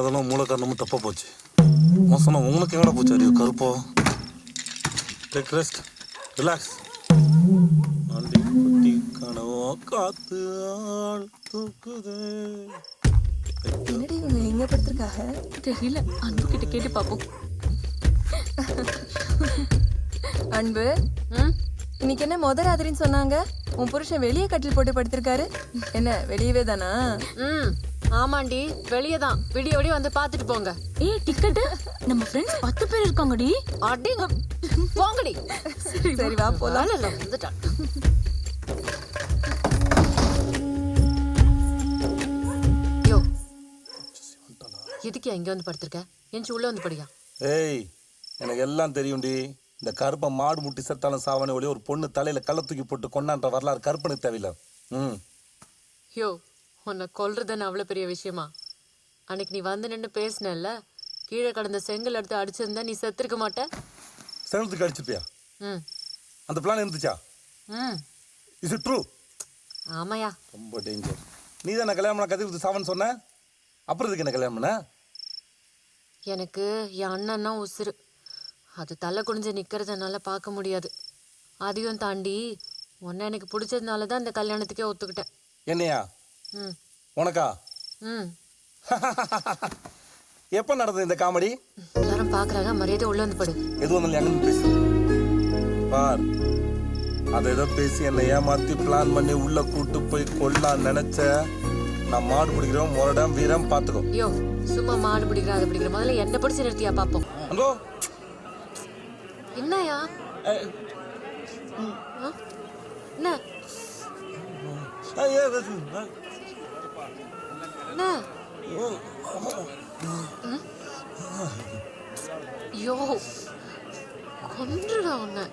அதெல்லாம் மூல காரணமும் தப்பா போச்சு. மோசமா உங்களுக்கு எங்கடா போச்சு அறிவு கருப்போ? Take rest, relax. ஆண்டி குட்டி கனவோ காத்து ஆள் தூக்குதே. என்னடி இவங்க எங்க படுத்திருக்காங்க தெரியல, அன்பு கிட்ட கேட்டு பாப்போம். அன்பு, இன்னைக்கு என்ன முத ராத்திரின்னு சொன்னாங்க? உன் புருஷன் வெளியே கட்டில் போட்டு படுத்திருக்காரு. என்ன வெளியவே தானா? ஆமாண்டி, வெளியே தான். விடிய விடிய வந்து பாத்துட்டு போங்க. ஏய் டிக்கெட், நம்ம ஃப்ரெண்ட்ஸ் 10 பேர் இருக்காங்கடி. அடிங்க போங்கடி. சரி வா போலாம். வந்துட்டான். யோ, எதுக்கு இங்க வந்து படுத்திருக்க? எஞ்சி உள்ள வந்து படியா. ஏய், எனக்கு எல்லாம் தெரியும்டி. இந்த கருப்பை மாடு முட்டி செத்தாலும் சாவனே ஒளி ஒரு பொண்ணு தலையில கள்ள தூக்கி போட்டு கொண்டான்ற வரலாறு கருப்பனுக்கு தேவையில்ல. யோ, உன்னை கொல்றதுன்னு அவ்வளவு பெரிய விஷயமா? அன்னைக்கு நீ வந்து நின்று பேசினல்ல, கீழே கடந்த செங்கல் எடுத்து அடிச்சிருந்தா நீ செத்துருக்க மாட்ட. செங்கலுக்கு அடிச்சிருப்பியா? அந்த பிளான் இருந்துச்சா? Is it true? ஆமாயா. ரொம்ப டேஞ்சர். நீ தான் நான் கல்யாணம் பண்ண கத்தி கொடுத்து சாவன்னு சொன்ன. அப்புறம் இதுக்கு என்ன கல்யாணம் பண்ண? எனக்கு என் அண்ணன்னா உசுறு. அது தலை குனிஞ்சு நிக்கிறதுனால பார்க்க முடியாது. அதையும் தாண்டி உன்னை எனக்கு பிடிச்சதுனால தான் இந்த கல்யாணத்துக்கே ஒத்துக்கிட்டேன். என்னையா? உனக்கா? எப்ப நடந்தது இந்த காமெடி? எல்லாரும் பாக்குறாங்க, மரியாதை உள்ள வந்து படு. எது வந்தாலும் எங்க பேசு பார். அதை ஏதோ பேசி என்னை ஏமாத்தி பிளான் பண்ணி உள்ள கூட்டு போய் கொள்ளலாம் நினைச்ச. நான் மாடு பிடிக்கிறோம் முரடம் வீரம் பாத்துக்கோ. யோ, சும்மா மாடு பிடிக்கிற அதை பிடிக்கிற முதல்ல என்ன பிடிச்சு நிறுத்தியா பாப்போம். அங்கோ என்னயா? என்ன யோ, கொன்றுடா உன்னை.